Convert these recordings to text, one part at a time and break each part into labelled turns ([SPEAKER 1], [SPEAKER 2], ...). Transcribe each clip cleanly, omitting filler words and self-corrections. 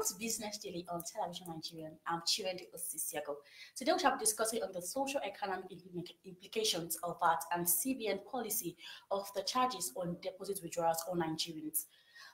[SPEAKER 1] to Business Daily on Television Nigerian. I'm Chiwendi Osisiago. Today we shall be discussing on the social economic implications of VAT and CBN policy of the charges on deposit withdrawals on Nigerians.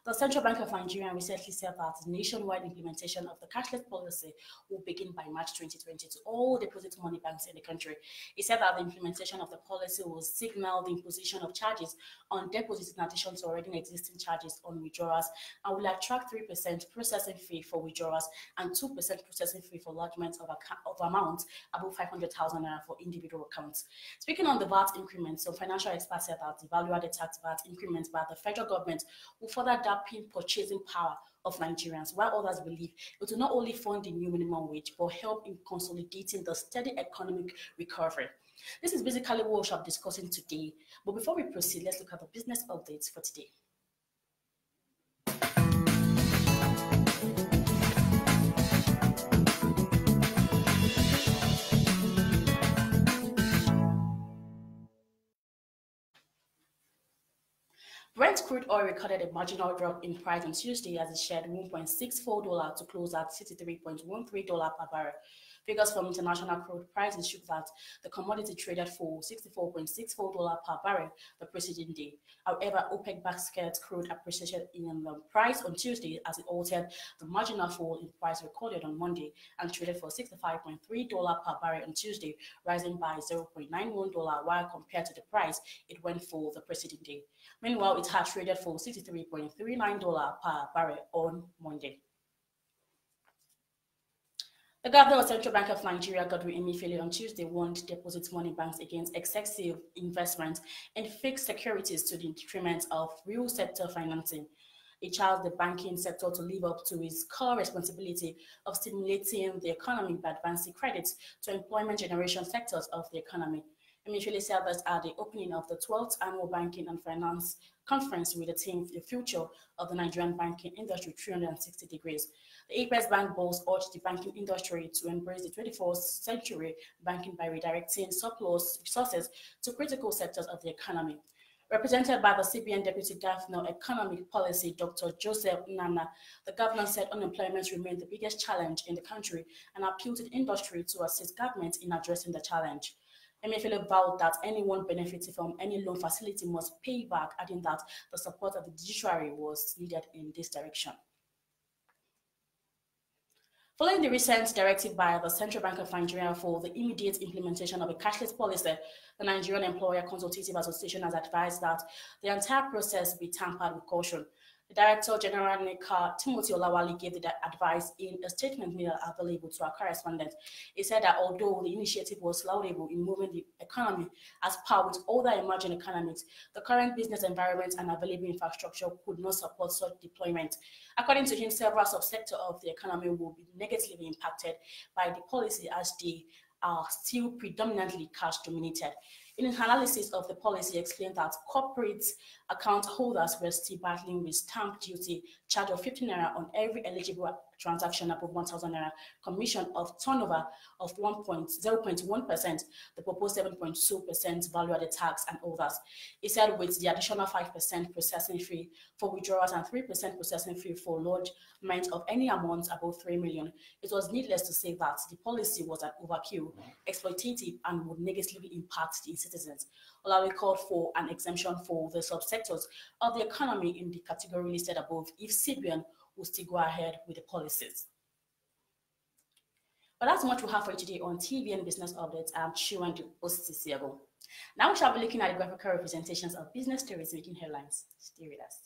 [SPEAKER 1] The Central Bank of Nigeria recently said that the nationwide implementation of the cashless policy will begin by March 2020 to all deposit money banks in the country. It said that the implementation of the policy will signal the imposition of charges on deposits in addition to already existing charges on withdrawals and will attract 3% processing fee for withdrawals and 2% processing fee for lodgement of amounts above 500,000 naira for individual accounts. Speaking on the VAT increment, some financial experts said that the value-added tax VAT increment by the federal government will further dampen purchasing power of Nigerians, while others believe it will not only fund the new minimum wage, but help in consolidating the steady economic recovery. This is basically what we shall be discussing today. But before we proceed, let's look at the business updates for today. Brent crude oil recorded a marginal drop in price on Tuesday as it shed $1.64 to close at $63.13 per barrel. Figures from international crude prices show that the commodity traded for $64.64 per barrel the preceding day. However, OPEC basket crude appreciated in the price on Tuesday as it altered the marginal fall in price recorded on Monday and traded for $65.3 per barrel on Tuesday, rising by $0.91 while compared to the price it went for the preceding day. Meanwhile, it had traded for $63.39 per barrel on Monday. The governor of Central Bank of Nigeria, Godwin Emefiele, on Tuesday warned deposit money banks against excessive investment in fixed securities to the detriment of real sector financing. He charged the banking sector to live up to its core responsibility of stimulating the economy by advancing credits to employment generation sectors of the economy. Emefiele said that at the opening of the 12th Annual Banking and Finance Conference with the theme The Future of the Nigerian Banking Industry 360 Degrees. The Apex Bank boss urged the banking industry to embrace the 21st century banking by redirecting surplus resources to critical sectors of the economy. Represented by the CBN Deputy Governor Economic Policy, Dr. Joseph Nana, the governor said unemployment remained the biggest challenge in the country and appealed to the industry to assist government in addressing the challenge. Emefiele vowed that anyone benefiting from any loan facility must pay back, adding that the support of the judiciary was needed in this direction. Following the recent directive by the Central Bank of Nigeria for the immediate implementation of a cashless policy, the Nigerian Employer Consultative Association has advised that the entire process be tampered with caution. The Director General NECA, Timothy Olawale, gave the advice in a statement made available to our correspondent. He said that although the initiative was laudable in moving the economy as par with other emerging economies, the current business environment and available infrastructure could not support such deployment. According to him, several subsectors of the economy will be negatively impacted by the policy as they are still predominantly cash dominated. In an analysis of the policy, explained that corporate account holders were still battling with stamp duty charge of 15 naira on every eligible transaction above 1,000 naira, commission of turnover of 0.1%, the proposed 7.2% value-added tax, and others. He said with the additional 5% processing fee for withdrawals and 3% processing fee for lodgement of any amount above 3 million, it was needless to say that the policy was an overkill, exploitative, and would negatively impact the citizens. Olawale called for an exemption for the subsectors of the economy in the category listed above if CBN will still go ahead with the policies. But that's much we have for you today on TVN Business Updates. I'm Chiwendi Osisiago. Now we shall be looking at the graphical representations of business stories making headlines. Stay with us.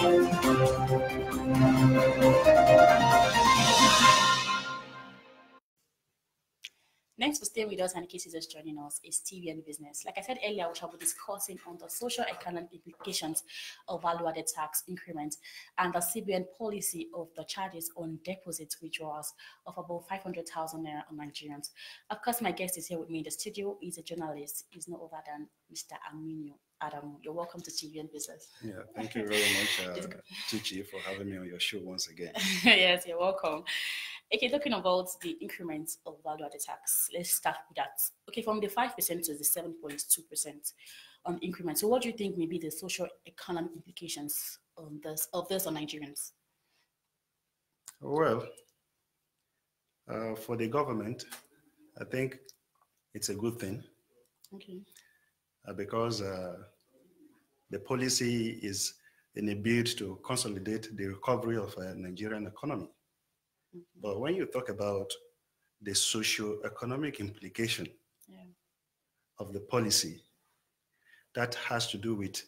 [SPEAKER 1] Next, to stay with us, and in case you're just joining us, is TVN Business. Like I said earlier, we shall be discussing on the social economic implications of value-added tax increment and the CBN policy of the charges on deposit withdrawals of about 500,000 naira on Nigerians. Of course, my guest is here with me in the studio. He's a journalist. He's no other than Mr. Aminu Adamu. You're welcome to TVN Business.
[SPEAKER 2] Yeah, thank you very much, Chichi, for having me on your show once again.
[SPEAKER 1] Yes, you're welcome. Okay, talking about the increment of value-added tax, let's start with that. Okay, from the 5% to the 7.2% on increment. So what do you think may be the social economic implications on this on Nigerians?
[SPEAKER 2] Well, for the government, I think it's a good thing.
[SPEAKER 1] Okay.
[SPEAKER 2] Because the policy is in a bid to consolidate the recovery of the Nigerian economy. But when you talk about the socio-economic implication of the policy, that has to do with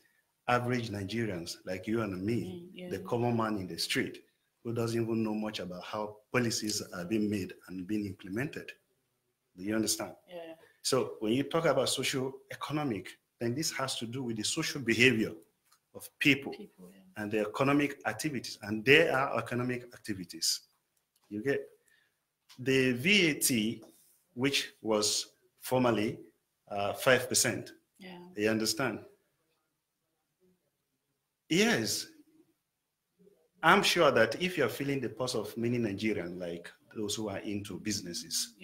[SPEAKER 2] average Nigerians like you and me, the common man in the street, who doesn't even know much about how policies are being made and being implemented. Do you understand?
[SPEAKER 1] Yeah.
[SPEAKER 2] So when you talk about socio-economic, then this has to do with the social behavior of people and their economic activities, and there are economic activities. You get the VAT, which was formerly 5%.
[SPEAKER 1] Yeah.
[SPEAKER 2] You understand? Yes. I'm sure that if you're feeling the pulse of many Nigerians, like those who are into businesses,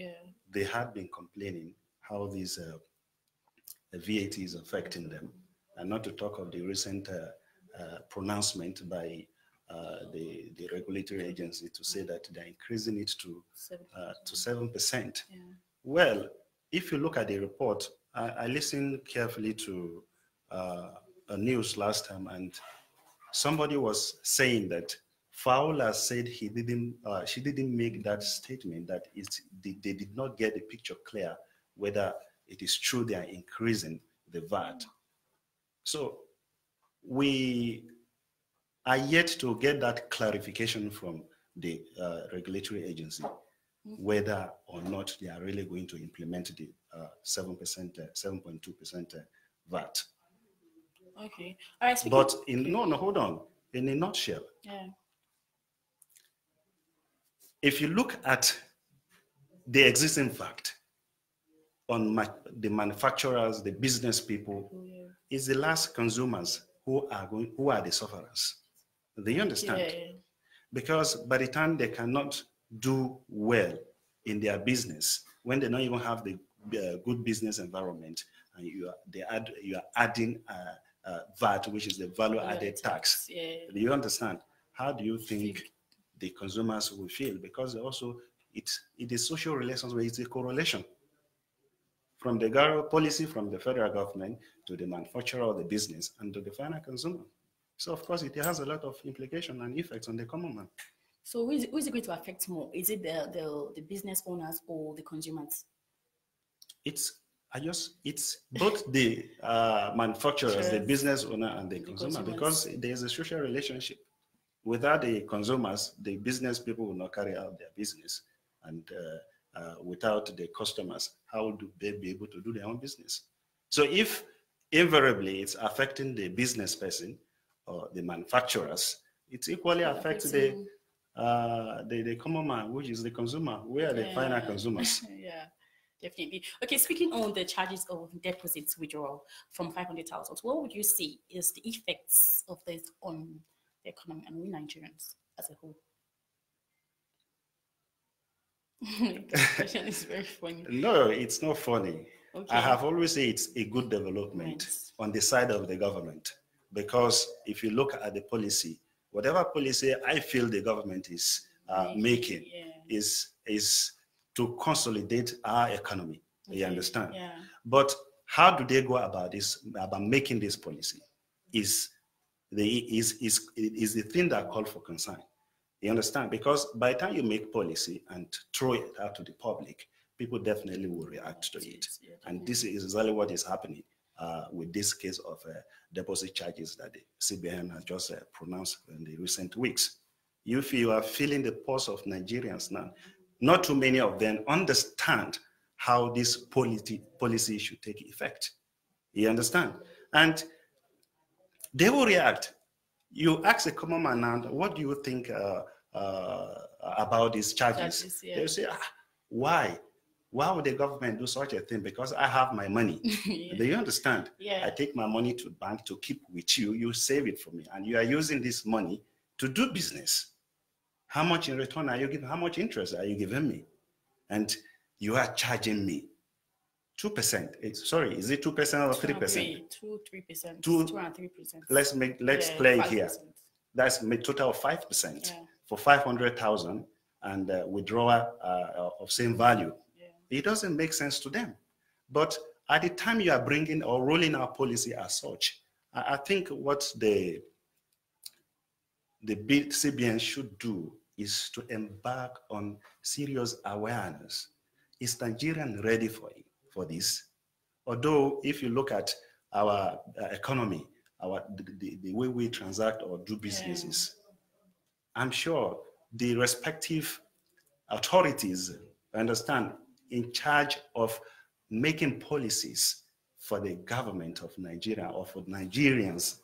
[SPEAKER 2] they have been complaining how these VAT is affecting them, and not to talk of the recent pronouncement by the regulatory agency to say that they're increasing it to 7%.
[SPEAKER 1] Yeah.
[SPEAKER 2] Well, if you look at the report, I listened carefully to a news last time, and somebody was saying that Fowler said she didn't make that statement, that they did not get the picture clear whether it is true they are increasing the VAT. So we are yet to get that clarification from the regulatory agency, whether or not they are really going to implement the 7.2% VAT.
[SPEAKER 1] Okay. All right.
[SPEAKER 2] But hold on. In a nutshell, if you look at the existing fact on the manufacturers, the business people, it's the last consumers who are the sufferers. Do you understand?
[SPEAKER 1] Yeah.
[SPEAKER 2] Because by the time they cannot do well in their business, when they don't even have the good business environment, and you are adding VAT, which is the value-added tax.
[SPEAKER 1] Yeah.
[SPEAKER 2] Do you understand? How do you think the consumers will feel? Because also it is social relations where it's a correlation from the policy from the federal government to the manufacturer or the business and to the final consumer. So of course it has a lot of implication and effects on the common man.
[SPEAKER 1] So who is it going to affect more? Is it the business owners or the consumers?
[SPEAKER 2] It's both the manufacturers, the business owner, and the consumer, because there's a social relationship. Without the consumers, the business people will not carry out their business, and without the customers, how do they be able to do their own business? So if invariably it's affecting the business person or the manufacturers, it equally affects the common man, which is the consumer. We are the final consumers.
[SPEAKER 1] Yeah. Definitely. Okay, speaking on the charges of deposits withdrawal from 500,000, what would you say is the effects of this on the economy and we Nigerians as a whole? This question is very funny.
[SPEAKER 2] No, it's not funny.
[SPEAKER 1] Okay.
[SPEAKER 2] I have always said it's a good development on the side of the government, because if you look at the policy, whatever policy I feel the government is making is to consolidate our economy. You understand?
[SPEAKER 1] Yeah.
[SPEAKER 2] But how do they go about this, about making this policy? Is the thing that called for concern. You understand? Because by the time you make policy and throw it out to the public, people definitely will react to it. And this is exactly what is happening with this case of deposit charges that the CBN has just pronounced in the recent weeks. If you are feeling the pulse of Nigerians now, not too many of them understand how this policy should take effect. You understand? And they will react. You ask a common man now, what do you think about these charges?
[SPEAKER 1] Yeah.
[SPEAKER 2] They'll say, why? Why would the government do such a thing? Because I have my money.
[SPEAKER 1] Yeah.
[SPEAKER 2] Do you understand?
[SPEAKER 1] Yeah.
[SPEAKER 2] I take my money to the bank to keep with you. You save it for me. And you are using this money to do business. How much in return are you giving? How much interest are you giving me? And you are charging me 2%. Sorry, is it 2% or 3%?
[SPEAKER 1] 3%.
[SPEAKER 2] 2
[SPEAKER 1] and 3%.
[SPEAKER 2] Let's play
[SPEAKER 1] 5%.
[SPEAKER 2] here. That's a total of 5%
[SPEAKER 1] Yeah.
[SPEAKER 2] for 500,000 and withdrawal of same value.
[SPEAKER 1] Yeah.
[SPEAKER 2] It doesn't make sense to them. But at the time you are bringing or rolling our policy as such, I think what the CBN should do is to embark on serious awareness. Is Nigeria ready for this? Although if you look at our economy, the way we transact or do businesses, I'm sure the respective authorities, understand, in charge of making policies for the government of Nigeria or for Nigerians,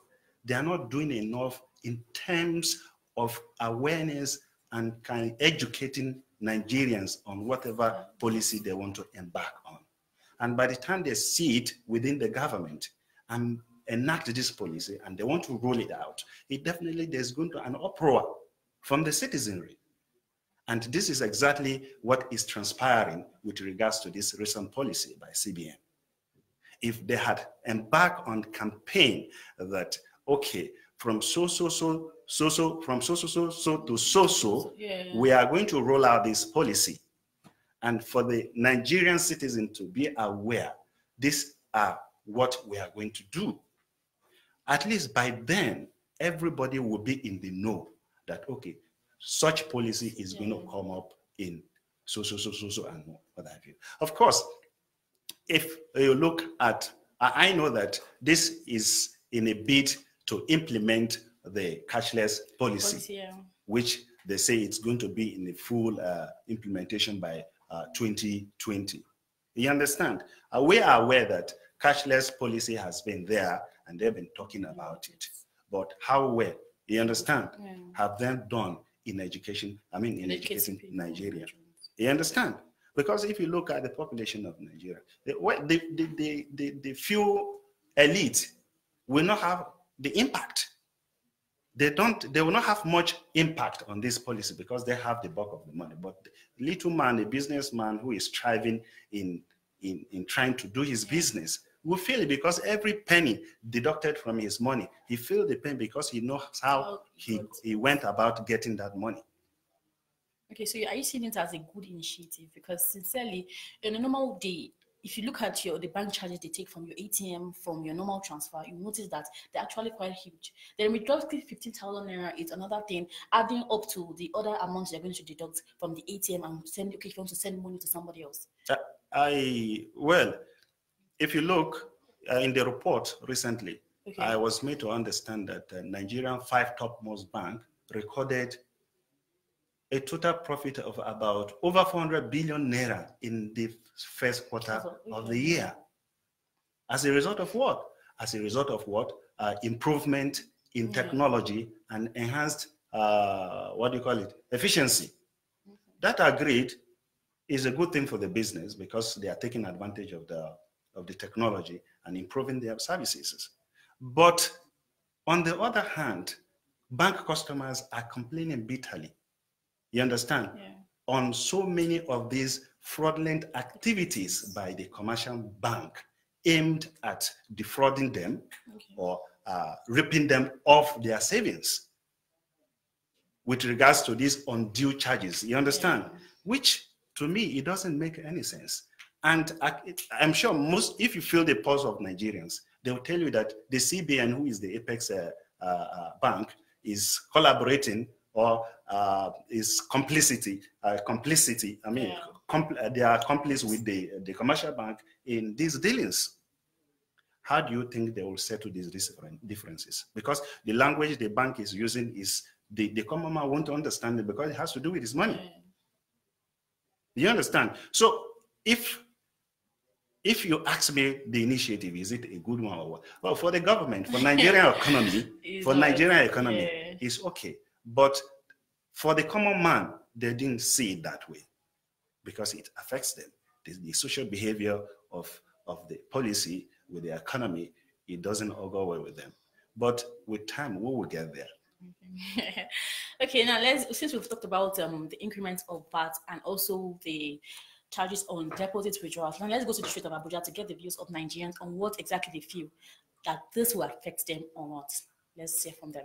[SPEAKER 2] they are not doing enough in terms of awareness and kind of educating Nigerians on whatever policy they want to embark on. And by the time they see it within the government and enact this policy and they want to roll it out, it definitely there's going to be an uproar from the citizenry. And this is exactly what is transpiring with regards to this recent policy by CBN. If they had embarked on campaign that, okay, from so to so, we are going to roll out this policy. And for the Nigerian citizen to be aware, these are what we are going to do. At least by then, everybody will be in the know that, okay, such policy is going to come up in so, and what have you. Of course, if you look at, I know that this is in a bid to implement the cashless policy, which they say it's going to be in the full implementation by 2020. You understand? We are aware that cashless policy has been there and they've been talking about it. But how well, you understand, have them done in education, in educating Nigeria? You understand? Because if you look at the population of Nigeria, the few elite will not have the impact. They will not have much impact on this policy because they have the bulk of the money. But the little man, a businessman who is striving in trying to do his business, will feel it because every penny deducted from his money, he feels the pain because he knows how he went about getting that money.
[SPEAKER 1] Okay, so are you seeing it as a good initiative? Because sincerely, in a normal day, if you look at the bank charges they take from your ATM, from your normal transfer, you notice that they're actually quite huge. Then withdrawing 15,000 naira is another thing, adding up to the other amounts you're going to deduct from the ATM and send, okay, if you want to send money to somebody else.
[SPEAKER 2] Well, if you look in the report recently, I was made to understand that Nigerian 5 topmost bank recorded a total profit of about over 400 billion naira in the first quarter of the year. As a result of what? As a result of what? Improvement in technology and enhanced, efficiency. That agreed is a good thing for the business because they are taking advantage of the technology and improving their services. But on the other hand, bank customers are complaining bitterly. You understand? On so many of these fraudulent activities by the commercial bank aimed at defrauding them or ripping them off their savings with regards to these undue charges. You understand? Which to me, it doesn't make any sense. And I'm sure if you feel the pulse of Nigerians, they will tell you that the CBN, who is the apex bank, is collaborating or is complicity. They are accomplices with the commercial bank in these dealings. how do you think they will settle these differences? Because the language the bank is using is the common man won't understand it because it has to do with his money. You understand? So if you ask me the initiative, is it a good one or what? Well, for the government, for Nigerian economy, it's okay. But for the common man, they didn't see it that way because it affects them. The social behavior of the policy with the economy, it doesn't all go well with them. But with time, we will get there.
[SPEAKER 1] Okay, now since we've talked about the increments of VAT and also the charges on deposit withdrawals, now let's go to the street of Abuja to get the views of Nigerians on what exactly they feel that this will affect them or not. Let's hear from them.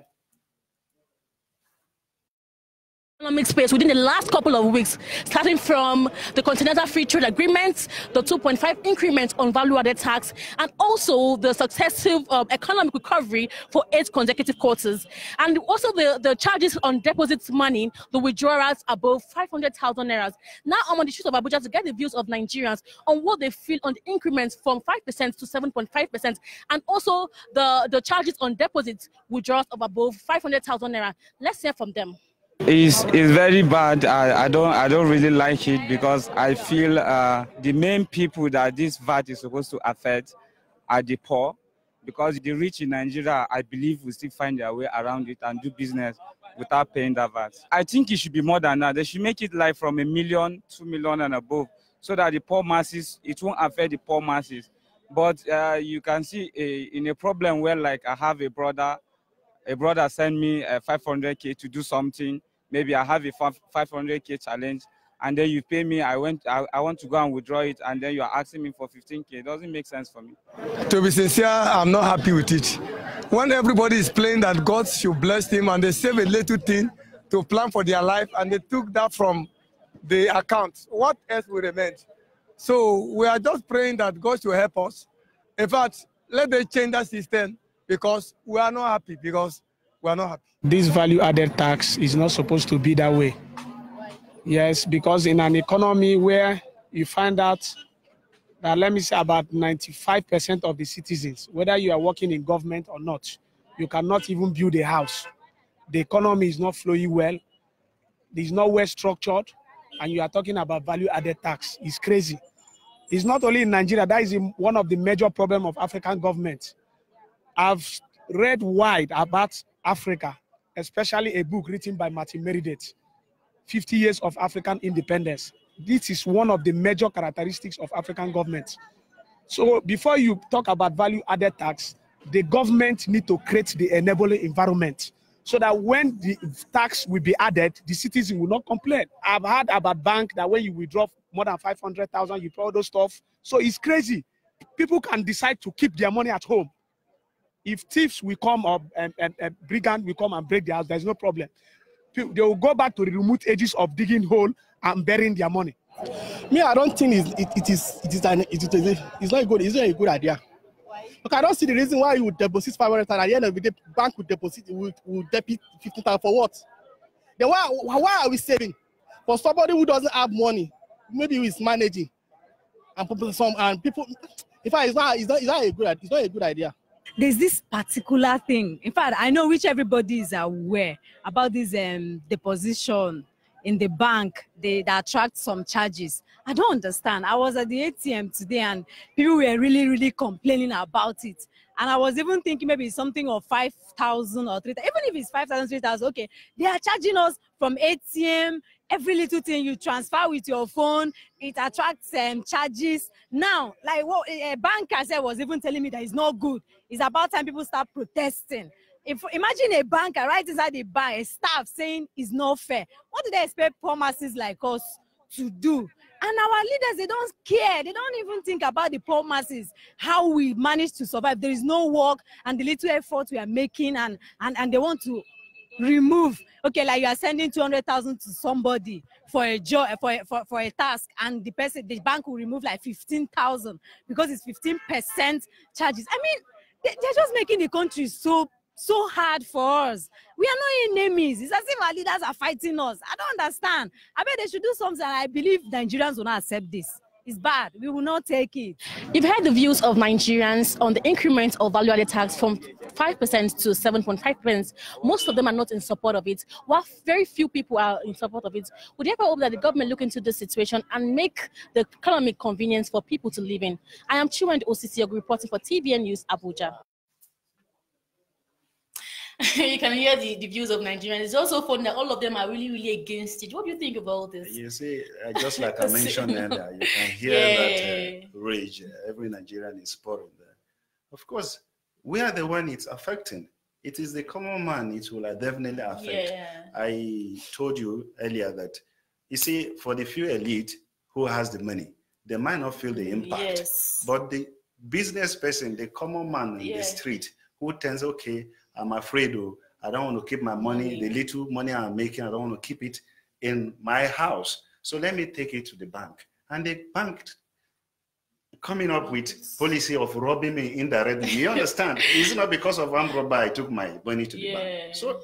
[SPEAKER 1] Economic space within the last couple of weeks, starting from the Continental Free Trade Agreement, the 2.5 increment on value-added tax, and also the successive economic recovery for 8 consecutive quarters, and also the charges on deposit money, the withdrawals above 500,000 naira. Now I'm on the streets of Abuja to get the views of Nigerians on what they feel on the increments from 5% to 7.5%, and also the charges on deposits withdrawals of above 500,000 naira. Let's hear from them.
[SPEAKER 3] It's very bad. I don't really like it because I feel the main people that this VAT is supposed to affect are the poor, because the rich in Nigeria, I believe, will still find their way around it and do business without paying that VAT. I think it should be more than that. They should make it like from 1 million, 2 million and above, so that the poor masses, it won't affect the poor masses. But you can see in a problem where, like, I have a brother sent me 500K to do something. Maybe I have a 500K challenge, and then you pay me. I want to go and withdraw it, and then you are asking me for 15K. It doesn't make sense for me.
[SPEAKER 4] To be sincere, I'm not happy with it. When everybody is playing that God should bless them, and they save a little thing to plan for their life, and they took that from the account, what else will remain? So we are just praying that God should help us. In fact, let them change that system, because we are not happy, This value-added tax is not supposed to be that way. Yes, because in an economy where you find out that, let me say, about 95% of the citizens, whether you are working in government or not, you cannot even build a house. The economy is not flowing well. It is not well structured, and you are talking about value-added tax. It's crazy. It's not only in Nigeria. That is one of the major problems of African governments. I've read wide about Africa, especially a book written by Martin Meredith, 50 Years of African Independence. This is one of the major characteristics of African governments. So before you talk about value-added tax, the government need to create the enabling environment so that when the tax will be added, the citizen will not complain. I've heard about bank that when you withdraw more than 500,000, you pay all those stuff. So it's crazy. People can decide to keep their money at home. If thieves will come or brigand will come and break their house, there's no problem. They will go back to the remote edges of digging hole and burying their money.
[SPEAKER 5] Me, I don't think it's not good. It's not a good idea. Look, I don't see the reason why you would deposit 500,000 at the end of the day, bank would debit 50,000 for what? Then why are we saving? For somebody who doesn't have money, maybe who is managing, and people. In fact, it's not a good idea.
[SPEAKER 6] There's this particular thing, in fact, I know which everybody is aware about this deposition in the bank that attract some charges. I don't understand. I was at the ATM today and people were really complaining about it. And I was even thinking maybe it's something of 5,000 or 3,000. Even if it's 5,000, 3,000, okay. They are charging us from ATM. Every little thing you transfer with your phone, it attracts charges. Now, like what a banker said was even telling me that it's not good. It's about time people start protesting. Imagine a banker right inside the bank, a staff saying it's not fair. What do they expect poor masses like us to do? And our leaders, they don't care. They don't even think about the poor masses, how we manage to survive. There is no work and the little effort we are making, and they want to remove. Okay, like you are sending 200,000 to somebody for a job, for a task, and the bank will remove like 15,000 because it's 15% charges. I mean, they're just making the country so hard for us. We are not enemies. It's as if our leaders are fighting us. I don't understand. I bet they should do something. I believe Nigerians will not accept this. It's bad. We will not take it.
[SPEAKER 1] You've heard the views of Nigerians on the increment of value-added tax from 5% to 7.5%. Most of them are not in support of it, while very few people are in support of it. We therefore hope that the government look into this situation and make the economic convenience for people to live in. I am Chiwend Osisi, reporting for TVN News, Abuja. You can hear the views of Nigerians. It's also funny that all of them are really, really against it. What do you think about this?
[SPEAKER 2] You see, just like I mentioned earlier, you can hear that rage. Every Nigerian is pouring there. Of course, we are the one it's affecting. It is the common man it will definitely affect.
[SPEAKER 1] Yeah.
[SPEAKER 2] I told you earlier that, you see, for the few elite who has the money, they might not feel the impact.
[SPEAKER 1] Yes.
[SPEAKER 2] But the business person, the common man in the street, who thinks, okay, I'm afraid I don't want to keep my money, the little money I'm making, I don't want to keep it in my house. So let me take it to the bank. And the bank coming up with policy of robbing me indirectly. You understand? It's not because of armed robbery I took my money to the bank. So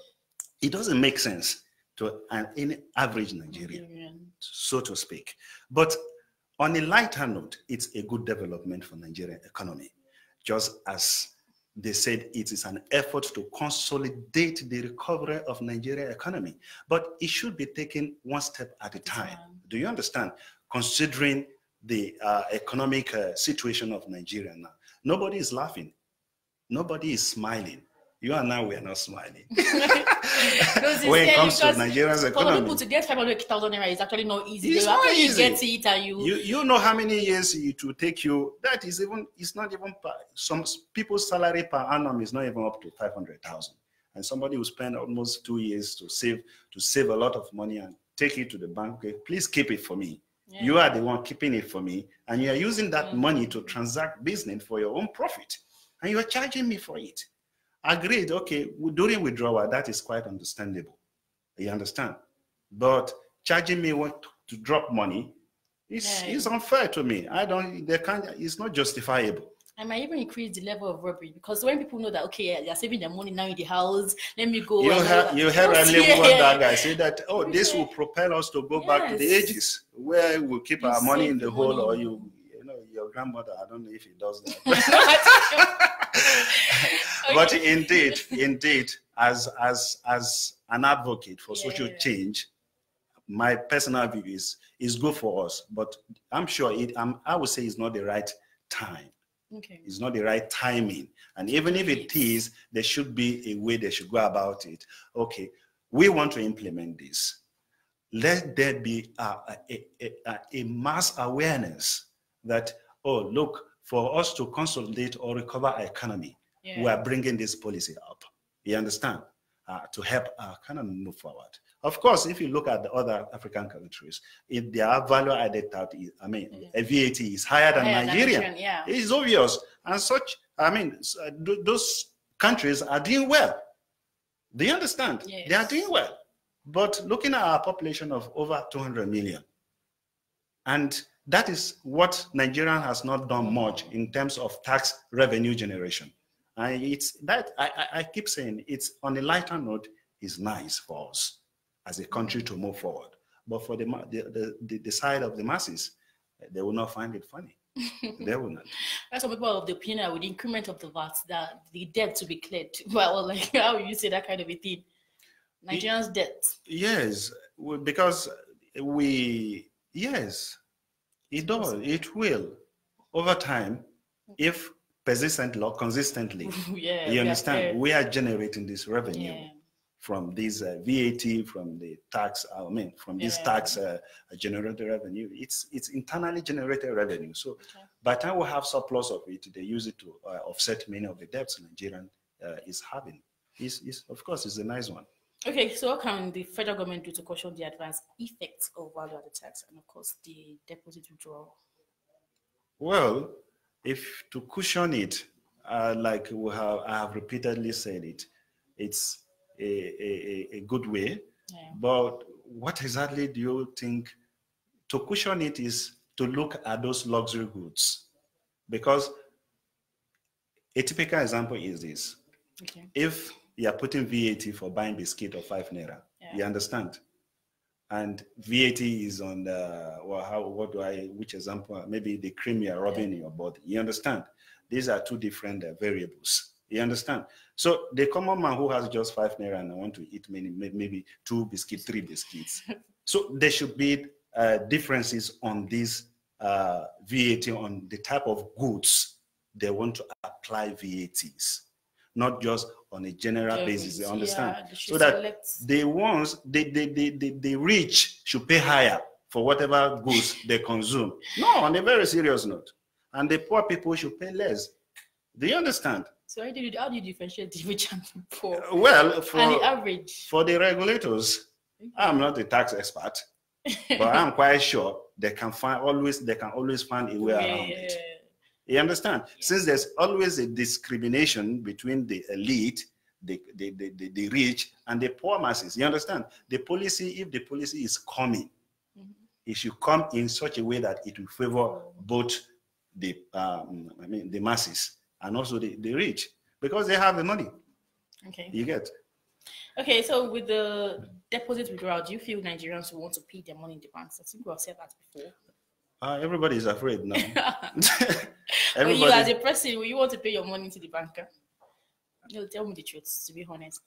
[SPEAKER 2] it doesn't make sense to any average Nigerian, so to speak. But on a lighter note, it's a good development for Nigerian economy. Just as they said, it is an effort to consolidate the recovery of Nigerian economy, but it should be taken one step at a time. Do you understand? Considering the economic situation of Nigeria now, nobody is laughing, nobody is smiling. You and I, we are not smiling. When it comes to Nigeria's economy,
[SPEAKER 1] for people to get 500,000 naira is actually not easy.
[SPEAKER 2] It's not easy.
[SPEAKER 1] Get it and
[SPEAKER 2] you know how many years it will take you. That is even, it's not even, some people's salary per annum is not even up to 500,000. And somebody will spend almost 2 years to save a lot of money and take it to the bank. Okay, please keep it for me. Yeah. You are the one keeping it for me, and you are using that money to transact business for your own profit, and you are charging me for it. Agreed, okay, during withdrawal, that is quite understandable. You understand? But charging me to drop money is unfair to me. It's not justifiable.
[SPEAKER 1] I might even increase the level of robbery, because when people know that, okay, they're saving their money now in the house, let me go.
[SPEAKER 2] You heard earlier one that guy say that, oh, this will propel us to go back to the ages where we'll keep our money in the hole, or your grandmother, I don't know if he does that. But indeed, as an advocate for social change, my personal view is good for us. But I'm sure I would say it's not the right time. Okay. It's not the right timing. And even if it is, there should be a way they should go about it. Okay, we want to implement this. Let there be a mass awareness that, oh, look, for us to consolidate or recover our economy, we are bringing this policy up. You understand? To help our economy move forward. Of course, if you look at the other African countries, if their value-added tax, a VAT is higher than Nigerian. It's obvious. And those countries are doing well. Do you understand? Yes. They are doing well. But looking at our population of over 200 million, and that is what Nigeria has not done much in terms of tax revenue generation. I keep saying, it's on a lighter note, is nice for us as a country to move forward. But for the side of the masses, they will not find it funny. They will not.
[SPEAKER 1] That's some people of the opinion with the increment of the VAT, that the debt to be cleared. Well, like, how will you say that kind of a thing? Nigerians' debt.
[SPEAKER 2] Yes, because yes, it does. It will over time, if consistently. You understand? We are generating this revenue from this VAT, from the tax. From this tax generated revenue. It's internally generated revenue. So by the time we have surplus of it, they use it to offset many of the debts Nigerian is having. Of course, it's a nice one.
[SPEAKER 1] Okay, so what can the federal government do to cushion the adverse effects of value-added tax and, of course, the deposit withdrawal?
[SPEAKER 2] Well, if to cushion it, like I have repeatedly said it's a good way. But what exactly do you think to cushion it is to look at those luxury goods? Because a typical example is this. Okay. If you are putting VAT for buying biscuit of 5 naira, you understand? and VAT is on the, well, which example? Maybe the cream you're rubbing in your body. You understand? These are two different variables. You understand? So the common man who has just 5 naira and want to eat maybe 2 biscuits, 3 biscuits. So there should be differences on this VAT, on the type of goods they want to apply VATs, not just on a general basis. You understand? Yeah, so that the rich should pay higher for whatever goods they consume. No, on a very serious note. And the poor people should pay less. Do you understand?
[SPEAKER 1] So how do you differentiate the rich and the poor?
[SPEAKER 2] Well,
[SPEAKER 1] and the average.
[SPEAKER 2] For the regulators, I'm not a tax expert, but I'm quite sure they can always find a way around it. You understand? Yeah. Since there's always a discrimination between the elite, the rich, and the poor masses. You understand? The policy, if the policy is coming, it should come in such a way that it will favor both the the masses and also the rich, because they have the money.
[SPEAKER 1] Okay.
[SPEAKER 2] You get?
[SPEAKER 1] Okay, so with the deposit withdrawal, do you feel Nigerians will want to pay their money in the banks? I think we have said that before.
[SPEAKER 2] Everybody is afraid now.
[SPEAKER 1] But you as a person, will you want to pay your money to the banker? No, tell me the truth, to be honest.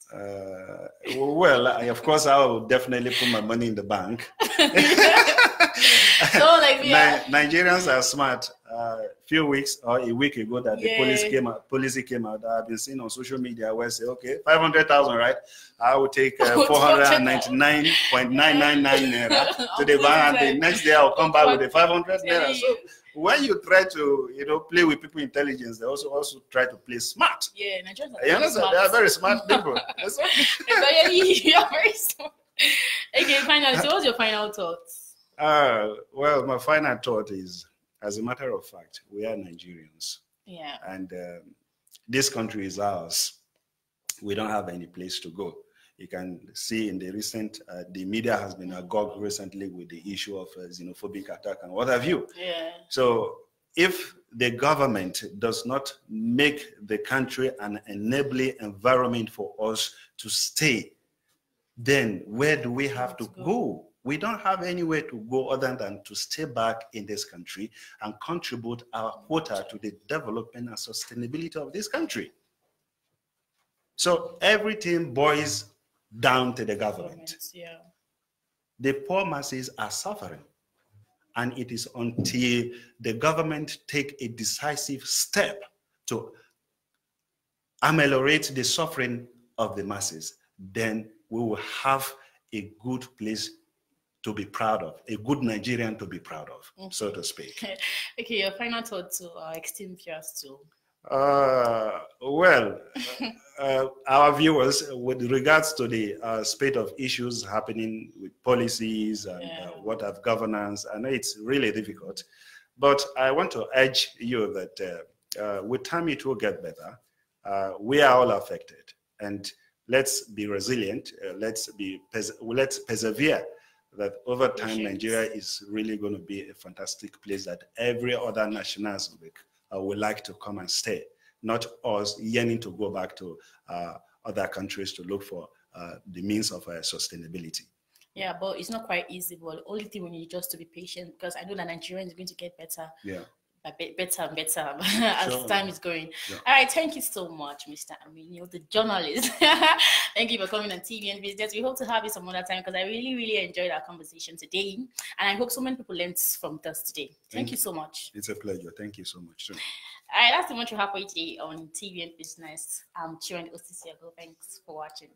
[SPEAKER 2] Well, of course, I will definitely put my money in the bank.
[SPEAKER 1] So, like,
[SPEAKER 2] Nigerians are smart. A few weeks or a week ago that the policy came out, I've been seeing on social media where I say, okay, 500,000, right? I will take 499.999 naira to the bank, and the next day I'll come back with the 500 naira. So when you try to, play with people's intelligence, they also try to play smart.
[SPEAKER 1] Yeah, Nigerians
[SPEAKER 2] are they are very smart people.
[SPEAKER 1] You're very smart. Okay, finally, so what's your final thoughts?
[SPEAKER 2] Well, my final thought is, as a matter of fact, we are Nigerians.
[SPEAKER 1] Yeah.
[SPEAKER 2] And this country is ours. We don't have any place to go. You can see in the recent, the media has been agog recently with the issue of xenophobic attack and what have you.
[SPEAKER 1] Yeah.
[SPEAKER 2] So if the government does not make the country an enabling environment for us to stay, then where do we have to go? We don't have anywhere to go other than to stay back in this country and contribute our quota to the development and sustainability of this country. So everything boils down to the government.
[SPEAKER 1] Yeah.
[SPEAKER 2] The poor masses are suffering. And it is until the government take a decisive step to ameliorate the suffering of the masses, then we will have a good place to be proud of, a good Nigerian to be proud of, so to speak.
[SPEAKER 1] Okay, your final thought to our esteemed viewers too.
[SPEAKER 2] Well, our viewers, with regards to the spate of issues happening with policies and what have governance, I know it's really difficult, but I want to urge you that with time it will get better. We are all affected, and let's be resilient. Let's persevere. That over time, Nigeria is really going to be a fantastic place that every other nationals would like to come and stay, not us yearning to go back to other countries to look for the means of sustainability.
[SPEAKER 1] Yeah, but it's not quite easy. But the only thing we need just to be patient, because I know that Nigeria is going to get better.
[SPEAKER 2] Yeah.
[SPEAKER 1] Better and better as time is going. Yeah. All right, thank you so much, Mr. Aminu, the journalist. Thank you for coming on TV and Business. We hope to have you some other time, because I really enjoyed our conversation today, and I hope so many people learned from us today. Thank you so much.
[SPEAKER 2] It's a pleasure. Thank you so much.
[SPEAKER 1] All right, that's the much we have for you today on TV and Business. I'm Chiron Osisiago. Thanks for watching.